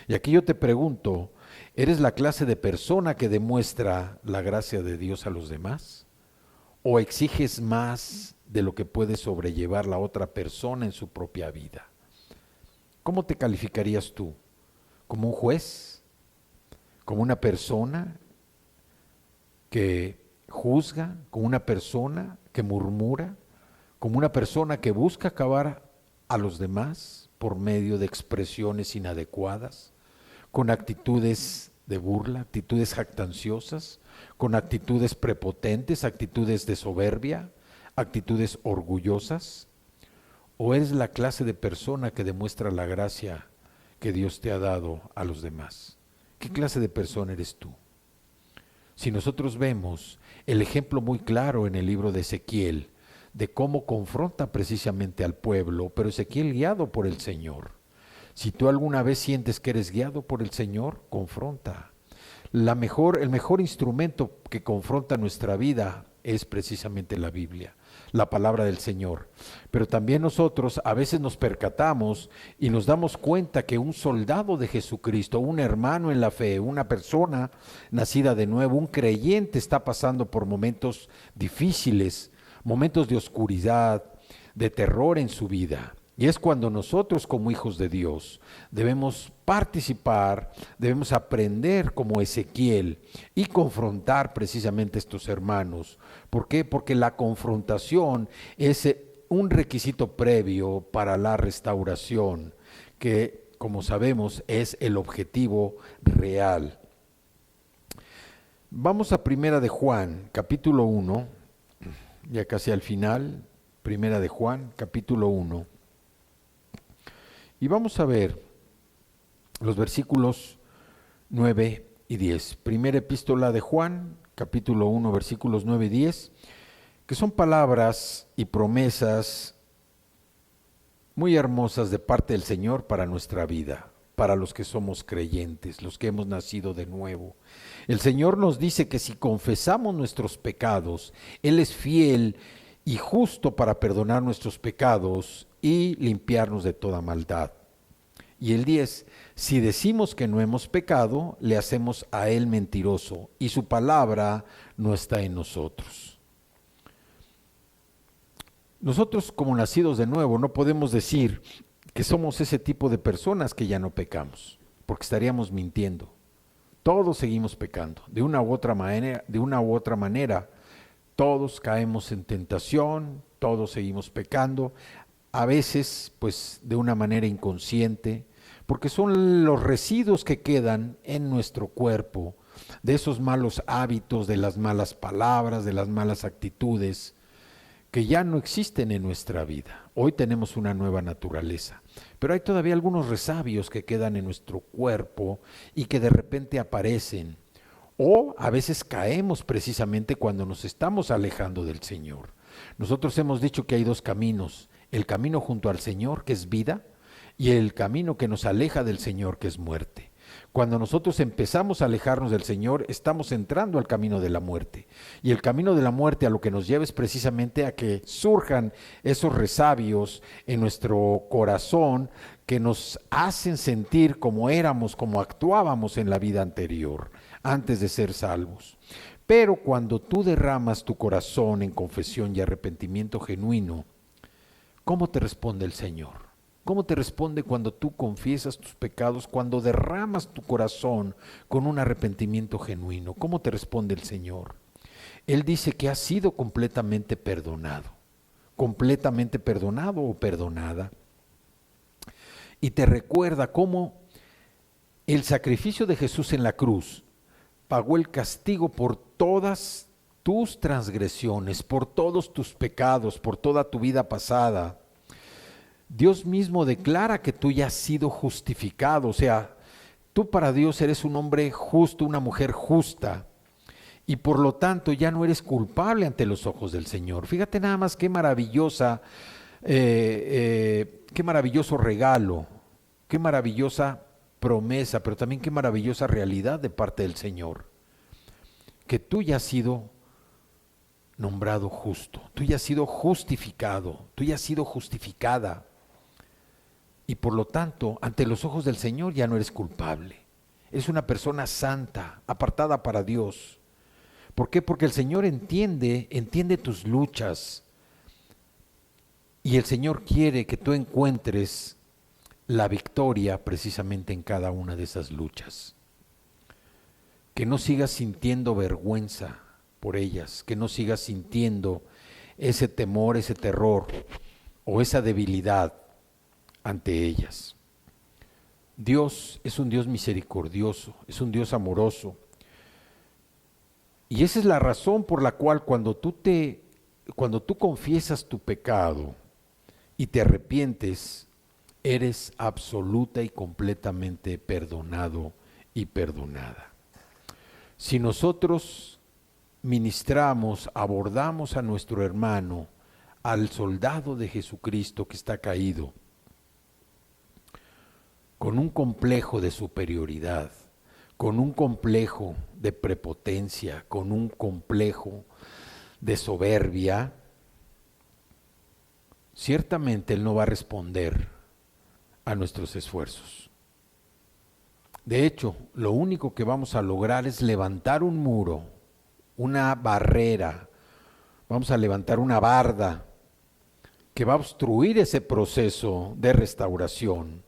Y aquí yo te pregunto, ¿eres la clase de persona que demuestra la gracia de Dios a los demás? ¿O exiges más de lo que puede sobrellevar la otra persona en su propia vida? ¿Cómo te calificarías tú? ¿Como un juez? ¿Como una persona que juzga? ¿Como una persona que murmura? ¿Como una persona que busca acabar a los demás por medio de expresiones inadecuadas? ¿Con actitudes de burla, actitudes jactanciosas, con actitudes prepotentes, actitudes de soberbia, actitudes orgullosas? ¿O eres la clase de persona que demuestra la gracia que Dios te ha dado a los demás? ¿Qué clase de persona eres tú? Si nosotros vemos el ejemplo muy claro en el libro de Ezequiel, de cómo confronta precisamente al pueblo, pero Ezequiel guiado por el Señor. Si tú alguna vez sientes que eres guiado por el Señor, confronta. El mejor instrumento que confronta nuestra vida es precisamente la Biblia, la palabra del Señor. Pero también nosotros a veces nos percatamos y nos damos cuenta que un soldado de Jesucristo, un hermano en la fe, una persona nacida de nuevo, un creyente está pasando por momentos difíciles, momentos de oscuridad, de terror en su vida. Y es cuando nosotros como hijos de Dios debemos participar, debemos aprender como Ezequiel y confrontar precisamente a estos hermanos. ¿Por qué? Porque la confrontación es un requisito previo para la restauración, que como sabemos es el objetivo real. Vamos a Primera de Juan, capítulo 1, ya casi al final, Primera de Juan, capítulo 1. Y vamos a ver los versículos 9 y 10. Primera epístola de Juan, capítulo 1, versículos 9 y 10, que son palabras y promesas muy hermosas de parte del Señor para nuestra vida, para los que somos creyentes, los que hemos nacido de nuevo. El Señor nos dice que si confesamos nuestros pecados, Él es fiel y justo para perdonar nuestros pecados y limpiarnos de toda maldad. Y el 10, si decimos que no hemos pecado, le hacemos a Él mentiroso y su palabra no está en nosotros. Nosotros como nacidos de nuevo no podemos decir que somos ese tipo de personas que ya no pecamos, porque estaríamos mintiendo. Todos seguimos pecando, de una u otra manera, todos caemos en tentación, todos seguimos pecando, a veces pues de una manera inconsciente, porque son los residuos que quedan en nuestro cuerpo, de esos malos hábitos, de las malas palabras, de las malas actitudes, que ya no existen en nuestra vida. Hoy tenemos una nueva naturaleza, pero hay todavía algunos resabios que quedan en nuestro cuerpo y que de repente aparecen, o a veces caemos precisamente cuando nos estamos alejando del Señor. Nosotros hemos dicho que hay dos caminos, el camino junto al Señor, que es vida, y el camino que nos aleja del Señor, que es muerte. Cuando nosotros empezamos a alejarnos del Señor, estamos entrando al camino de la muerte. Y el camino de la muerte a lo que nos lleva es precisamente a que surjan esos resabios en nuestro corazón que nos hacen sentir como éramos, como actuábamos en la vida anterior, antes de ser salvos. Pero cuando tú derramas tu corazón en confesión y arrepentimiento genuino, ¿cómo te responde el Señor? ¿Cómo te responde cuando tú confiesas tus pecados, cuando derramas tu corazón con un arrepentimiento genuino? ¿Cómo te responde el Señor? Él dice que has sido completamente perdonado o perdonada. Y te recuerda cómo el sacrificio de Jesús en la cruz pagó el castigo por todas tus transgresiones, por todos tus pecados, por toda tu vida pasada. Dios mismo declara que tú ya has sido justificado, o sea, tú para Dios eres un hombre justo, una mujer justa, y por lo tanto ya no eres culpable ante los ojos del Señor. Fíjate nada más qué maravilloso regalo, qué maravillosa promesa, pero también qué maravillosa realidad de parte del Señor, que tú ya has sido nombrado justo, tú ya has sido justificado, tú ya has sido justificada. y por lo tanto, ante los ojos del Señor ya no eres culpable. Eres una persona santa, apartada para Dios. ¿Por qué? Porque el Señor entiende tus luchas. Y el Señor quiere que tú encuentres la victoria precisamente en cada una de esas luchas. Que no sigas sintiendo vergüenza por ellas, que no sigas sintiendo ese temor, ese terror o esa debilidad ante ellas. Dios es un Dios misericordioso, es un Dios amoroso. Y esa es la razón por la cual cuando tú confiesas tu pecado y te arrepientes, eres absoluta y completamente perdonado y perdonada. Si nosotros ministramos, abordamos a nuestro hermano, al soldado de Jesucristo que está caído, con un complejo de superioridad, con un complejo de prepotencia, con un complejo de soberbia, ciertamente Él no va a responder a nuestros esfuerzos. De hecho, lo único que vamos a lograr es levantar un muro, una barrera, vamos a levantar una barda que va a obstruir ese proceso de restauración,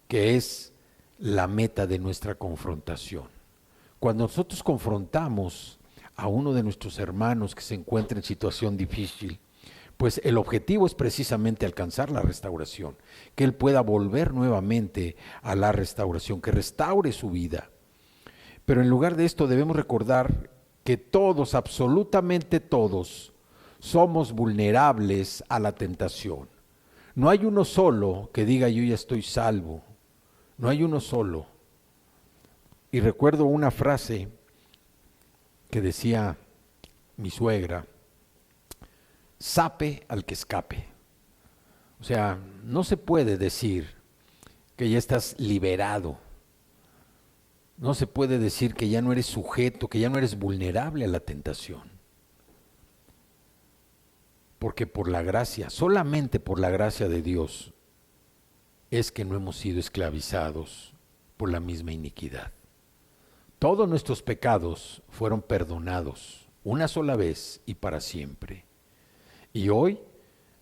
que es la meta de nuestra confrontación. Cuando nosotros confrontamos a uno de nuestros hermanos que se encuentra en situación difícil, pues el objetivo es precisamente alcanzar la restauración, que él pueda volver nuevamente a la restauración, que restaure su vida. Pero en lugar de esto debemos recordar que todos, absolutamente todos, somos vulnerables a la tentación. No hay uno solo que diga yo ya estoy salvo. No hay uno solo. Y recuerdo una frase que decía mi suegra: sape al que escape. O sea, no se puede decir que ya estás liberado. No se puede decir que ya no eres sujeto, que ya no eres vulnerable a la tentación. Porque por la gracia, solamente por la gracia de Dios, es que no hemos sido esclavizados por la misma iniquidad. Todos nuestros pecados fueron perdonados una sola vez y para siempre. Y hoy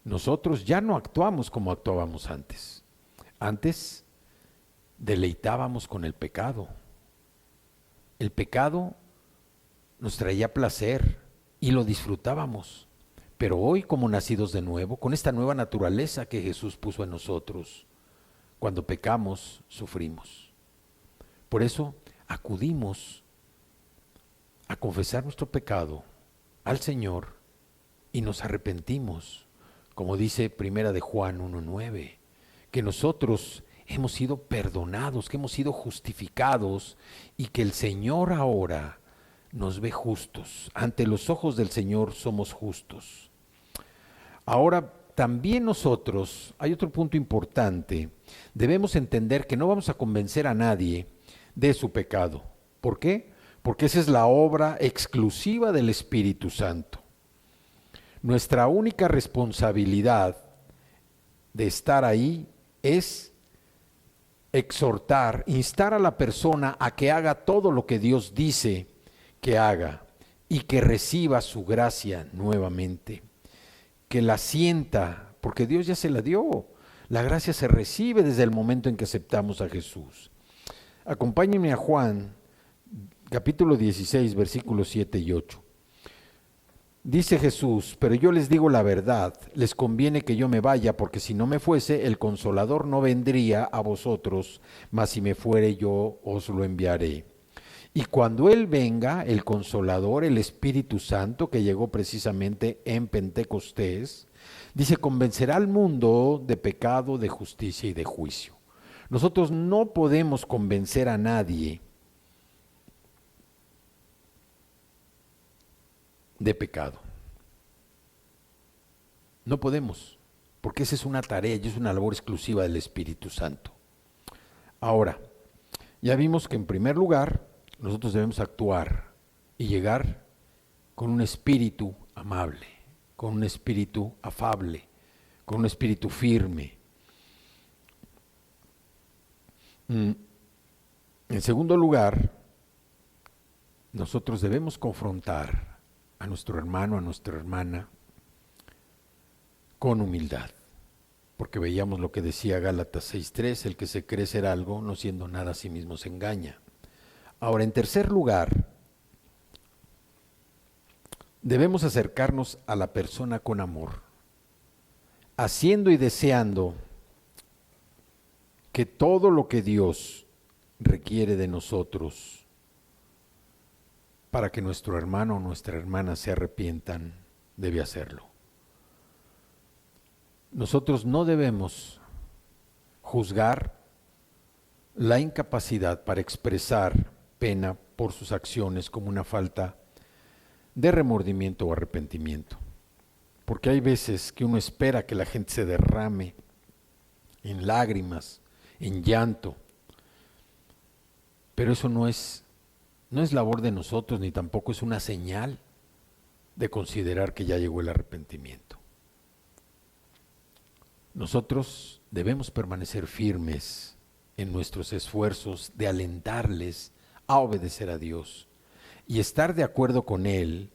nosotros ya no actuamos como actuábamos antes. Antes deleitábamos con el pecado. El pecado nos traía placer y lo disfrutábamos. Pero hoy, como nacidos de nuevo, con esta nueva naturaleza que Jesús puso en nosotros, cuando pecamos, sufrimos. Por eso acudimos a confesar nuestro pecado al Señor y nos arrepentimos, como dice Primera de Juan 1:9, que nosotros hemos sido perdonados, que hemos sido justificados y que el Señor ahora nos ve justos. Ante los ojos del Señor somos justos. Ahora también nosotros, hay otro punto importante, debemos entender que no vamos a convencer a nadie de su pecado. ¿Por qué? Porque esa es la obra exclusiva del Espíritu Santo. Nuestra única responsabilidad de estar ahí es exhortar, instar a la persona a que haga todo lo que Dios dice que haga y que reciba su gracia nuevamente, que la sienta, porque Dios ya se la dio. La gracia se recibe desde el momento en que aceptamos a Jesús. Acompáñenme a Juan, capítulo 16, versículos 7 y 8. Dice Jesús: pero yo les digo la verdad, les conviene que yo me vaya, porque si no me fuese, el Consolador no vendría a vosotros, mas si me fuere, yo os lo enviaré. Y cuando Él venga, el Consolador, el Espíritu Santo, que llegó precisamente en Pentecostés, dice, convencerá al mundo de pecado, de justicia y de juicio. Nosotros no podemos convencer a nadie de pecado. No podemos, porque esa es una tarea y es una labor exclusiva del Espíritu Santo. Ahora, ya vimos que en primer lugar nosotros debemos actuar y llegar con un espíritu amable, con un espíritu afable, con un espíritu firme. En segundo lugar, nosotros debemos confrontar a nuestro hermano, a nuestra hermana, con humildad. Porque veíamos lo que decía Gálatas 6:3, el que se cree ser algo, no siendo nada a sí mismo se engaña. Ahora, en tercer lugar, debemos acercarnos a la persona con amor, haciendo y deseando que todo lo que Dios requiere de nosotros para que nuestro hermano o nuestra hermana se arrepientan, debe hacerlo. Nosotros no debemos juzgar la incapacidad para expresar pena por sus acciones como una falta de remordimiento o arrepentimiento. Porque hay veces que uno espera que la gente se derrame en lágrimas, en llanto, pero eso no es labor de nosotros, ni tampoco es una señal de considerar que ya llegó el arrepentimiento. Nosotros debemos permanecer firmes en nuestros esfuerzos de alentarles a obedecer a Dios y estar de acuerdo con Él,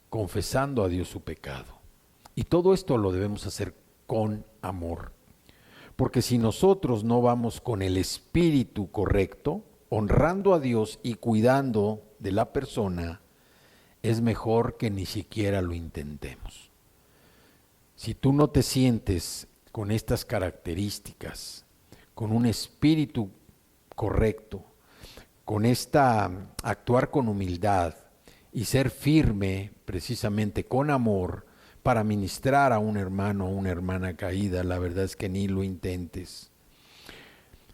confesando a Dios su pecado. Y todo esto lo debemos hacer con amor, porque si nosotros no vamos con el espíritu correcto, honrando a Dios y cuidando de la persona, es mejor que ni siquiera lo intentemos. Si tú no te sientes con estas características, con un espíritu correcto, con actuar con humildad y ser firme precisamente con amor para ministrar a un hermano o una hermana caída, la verdad es que ni lo intentes.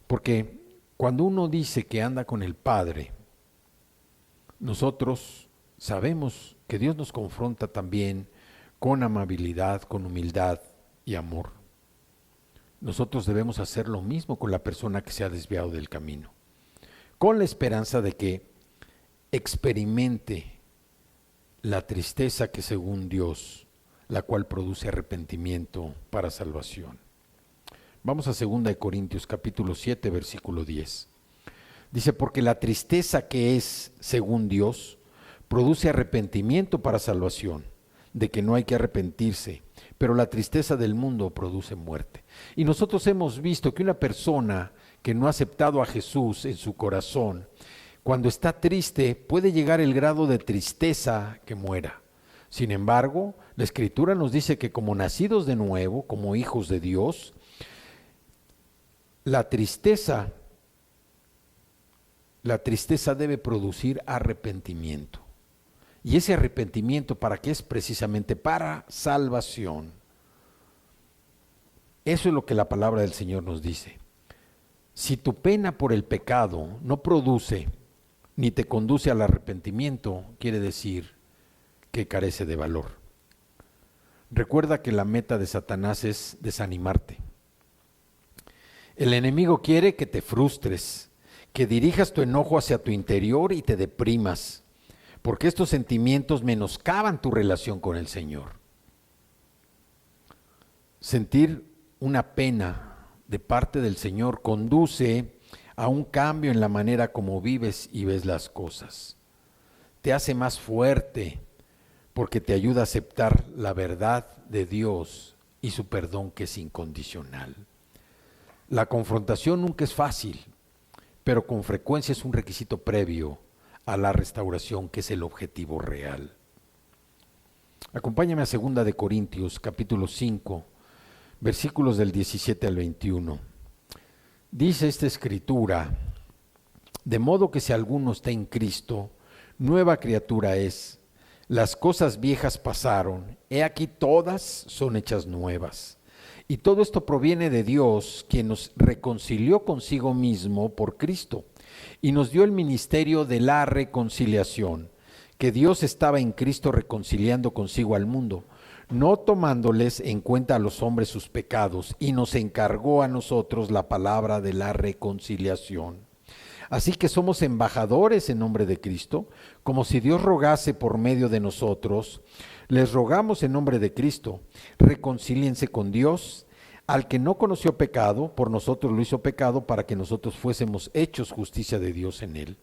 Porque cuando uno dice que anda con el Padre, nosotros sabemos que Dios nos confronta también con amabilidad, con humildad y amor. Nosotros debemos hacer lo mismo con la persona que se ha desviado del camino, con la esperanza de que experimente la tristeza que según Dios, la cual produce arrepentimiento para salvación. Vamos a 2 Corintios capítulo 7, versículo 10. Dice, porque la tristeza que es según Dios produce arrepentimiento para salvación, de que no hay que arrepentirse, pero la tristeza del mundo produce muerte. Y nosotros hemos visto que una persona que no ha aceptado a Jesús en su corazón, cuando está triste, puede llegar el grado de tristeza que muera. Sin embargo, la Escritura nos dice que como nacidos de nuevo, como hijos de Dios, la tristeza debe producir arrepentimiento. Y ese arrepentimiento, ¿para qué es? Precisamente para salvación. Eso es lo que la palabra del Señor nos dice. Si tu pena por el pecado no produce ni te conduce al arrepentimiento, quiere decir que carece de valor. Recuerda que la meta de Satanás es desanimarte. El enemigo quiere que te frustres, que dirijas tu enojo hacia tu interior y te deprimas, porque estos sentimientos menoscaban tu relación con el Señor. Sentir una pena de parte del Señor conduce a un cambio en la manera como vives y ves las cosas. Te hace más fuerte porque te ayuda a aceptar la verdad de Dios y su perdón que es incondicional. La confrontación nunca es fácil, pero con frecuencia es un requisito previo a la restauración, que es el objetivo real. Acompáñame a 2 Corintios, capítulo 5, versículos del 17 al 21. Dice esta escritura, de modo que si alguno está en Cristo, nueva criatura es. Las cosas viejas pasaron, he aquí todas son hechas nuevas. Y todo esto proviene de Dios, quien nos reconcilió consigo mismo por Cristo y nos dio el ministerio de la reconciliación, que Dios estaba en Cristo reconciliando consigo al mundo, no tomándoles en cuenta a los hombres sus pecados, y nos encargó a nosotros la palabra de la reconciliación. Así que somos embajadores en nombre de Cristo, como si Dios rogase por medio de nosotros. Les rogamos en nombre de Cristo, reconcíliense con Dios. Al que no conoció pecado, por nosotros lo hizo pecado para que nosotros fuésemos hechos justicia de Dios en él.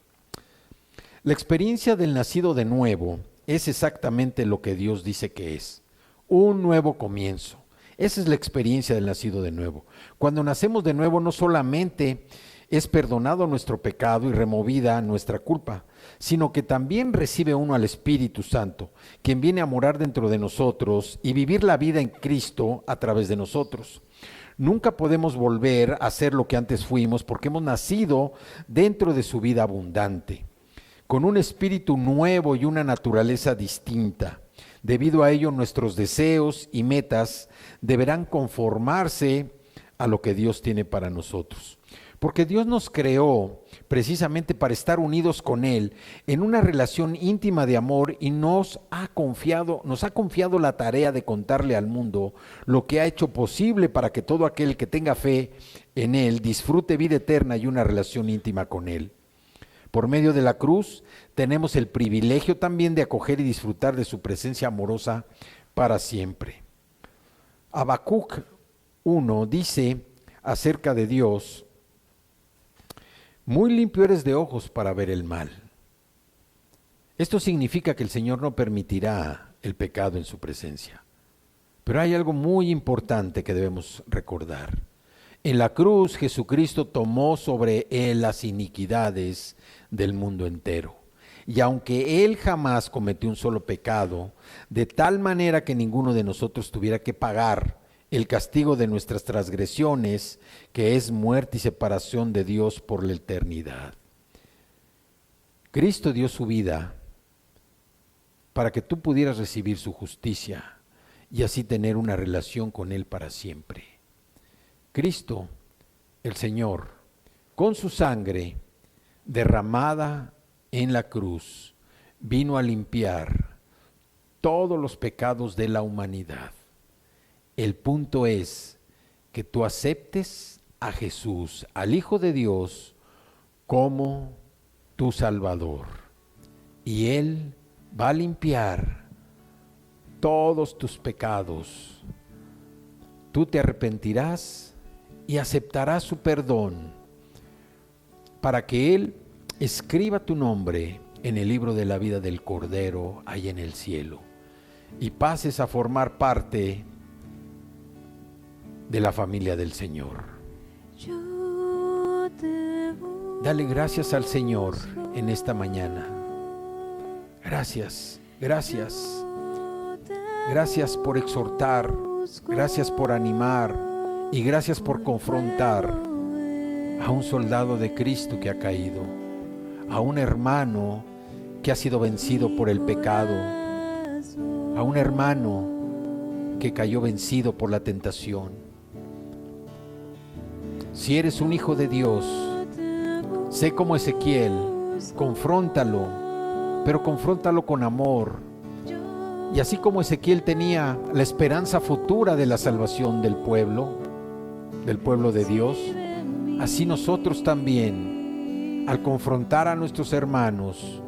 La experiencia del nacido de nuevo es exactamente lo que Dios dice que es, un nuevo comienzo. Esa es la experiencia del nacido de nuevo. Cuando nacemos de nuevo no solamente es perdonado nuestro pecado y removida nuestra culpa, sino que también recibe uno al Espíritu Santo, quien viene a morar dentro de nosotros y vivir la vida en Cristo a través de nosotros. Nunca podemos volver a ser lo que antes fuimos porque hemos nacido dentro de su vida abundante, con un espíritu nuevo y una naturaleza distinta. Debido a ello, nuestros deseos y metas deberán conformarse a lo que Dios tiene para nosotros. Porque Dios nos creó precisamente para estar unidos con Él en una relación íntima de amor y nos ha confiado la tarea de contarle al mundo lo que ha hecho posible para que todo aquel que tenga fe en Él disfrute vida eterna y una relación íntima con Él. Por medio de la cruz tenemos el privilegio también de acoger y disfrutar de su presencia amorosa para siempre. Habacuc 1 dice acerca de Dios: muy limpio eres de ojos para ver el mal. Esto significa que el Señor no permitirá el pecado en su presencia. Pero hay algo muy importante que debemos recordar. En la cruz Jesucristo tomó sobre Él las iniquidades del mundo entero. Y aunque Él jamás cometió un solo pecado, de tal manera que ninguno de nosotros tuviera que pagar el castigo de nuestras transgresiones, que es muerte y separación de Dios por la eternidad. Cristo dio su vida para que tú pudieras recibir su justicia y así tener una relación con Él para siempre. Cristo, el Señor, con su sangre derramada en la cruz, vino a limpiar todos los pecados de la humanidad. El punto es que tú aceptes a Jesús, al Hijo de Dios, como tu Salvador. Y Él va a limpiar todos tus pecados. Tú te arrepentirás y aceptarás su perdón para que Él escriba tu nombre en el libro de la vida del Cordero ahí en el cielo y pases a formar parte de la familia del Señor. Dale gracias al Señor en esta mañana. Gracias, gracias. Gracias por exhortar, gracias por animar y gracias por confrontar a un soldado de Cristo que ha caído, a un hermano que ha sido vencido por el pecado, a un hermano que cayó vencido por la tentación. Si eres un hijo de Dios, sé como Ezequiel, confróntalo, pero confróntalo con amor. Y así como Ezequiel tenía la esperanza futura de la salvación del pueblo de Dios, así nosotros también, al confrontar a nuestros hermanos,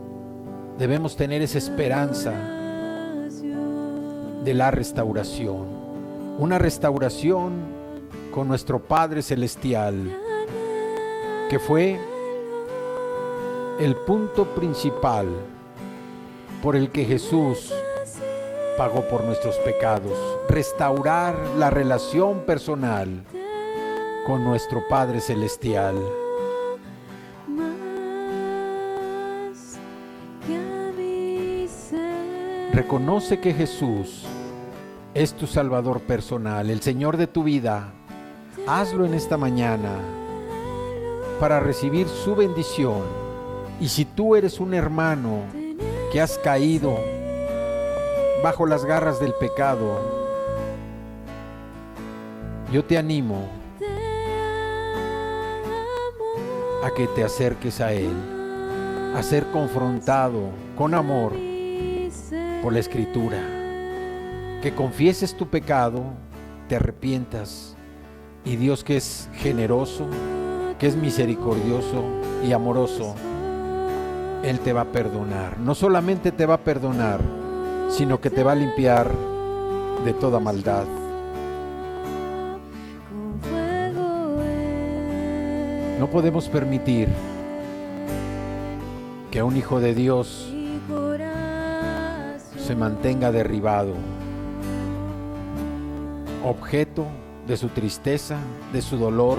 debemos tener esa esperanza de la restauración, una restauración con nuestro Padre Celestial, que fue el punto principal por el que Jesús pagó por nuestros pecados, restaurar la relación personal con nuestro Padre Celestial. Reconoce que Jesús es tu Salvador personal, el Señor de tu vida. Hazlo en esta mañana para recibir su bendición. Y si tú eres un hermano que has caído bajo las garras del pecado, yo te animo a que te acerques a Él, a ser confrontado con amor por la Escritura, que confieses tu pecado, te arrepientas, y Dios, que es generoso, que es misericordioso y amoroso, Él te va a perdonar. No solamente te va a perdonar, sino que te va a limpiar de toda maldad. No podemos permitir que un hijo de Dios se mantenga derribado, objeto de su tristeza, de su dolor,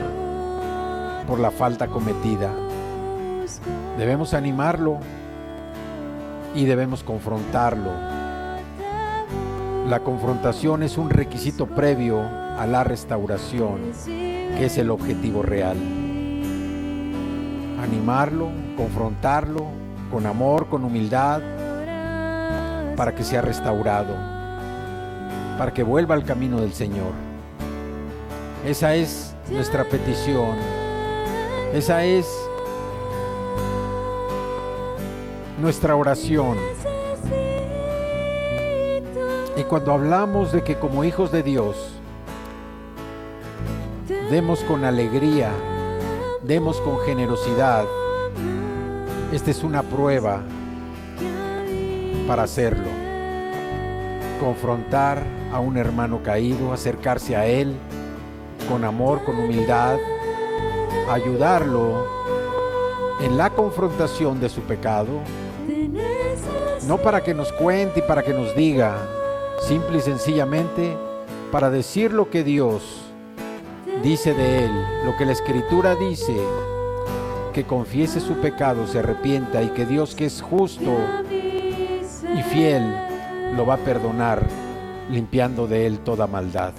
por la falta cometida. Debemos animarlo y debemos confrontarlo. La confrontación es un requisito previo a la restauración, que es el objetivo real. Animarlo, confrontarlo con amor, con humildad, para que sea restaurado, para que vuelva al camino del Señor. Esa es nuestra petición. Esa es nuestra oración. Y cuando hablamos de que como hijos de Dios demos con alegría, demos con generosidad, esta es una prueba para hacerlo. Confrontar a un hermano caído, acercarse a él con amor, con humildad, ayudarlo en la confrontación de su pecado, no para que nos cuente y para que nos diga, simple y sencillamente para decir lo que Dios dice de él, lo que la Escritura dice, que confiese su pecado, se arrepienta y que Dios, que es justo y fiel, lo va a perdonar, limpiando de él toda maldad.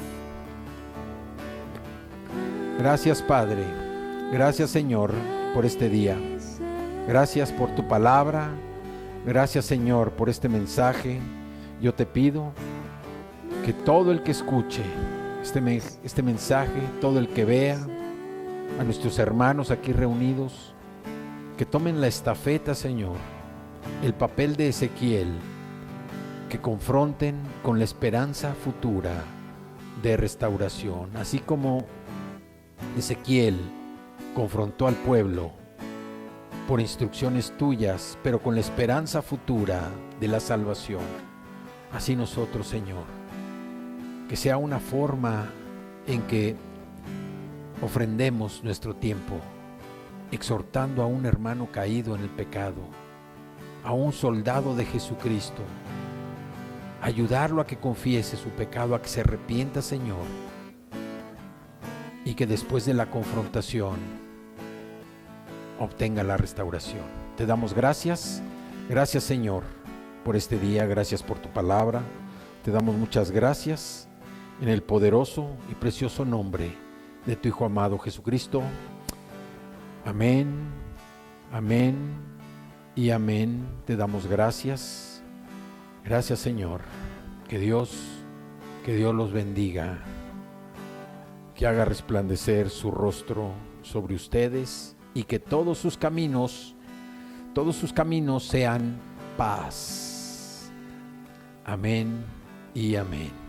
Gracias, Padre. Gracias, Señor, por este día. Gracias por tu palabra. Gracias, Señor, por este mensaje. Yo te pido que todo el que escuche este mensaje, todo el que vea, a nuestros hermanos aquí reunidos, que tomen la estafeta, Señor, el papel de Ezequiel, que confronten con la esperanza futura de restauración, así como Ezequiel confrontó al pueblo por instrucciones tuyas, pero con la esperanza futura de la salvación. Así nosotros, Señor, que sea una forma en que ofrendemos nuestro tiempo, exhortando a un hermano caído en el pecado, a un soldado de Jesucristo, ayudarlo a que confiese su pecado, a que se arrepienta, Señor, y que después de la confrontación obtenga la restauración. Te damos gracias. Gracias, Señor, por este día. Gracias por tu palabra. Te damos muchas gracias en el poderoso y precioso nombre de tu Hijo amado Jesucristo. Amén, amén y amén. Te damos gracias. Gracias, Señor. Que Dios los bendiga. Que haga resplandecer su rostro sobre ustedes y que todos sus caminos sean paz. Amén y amén.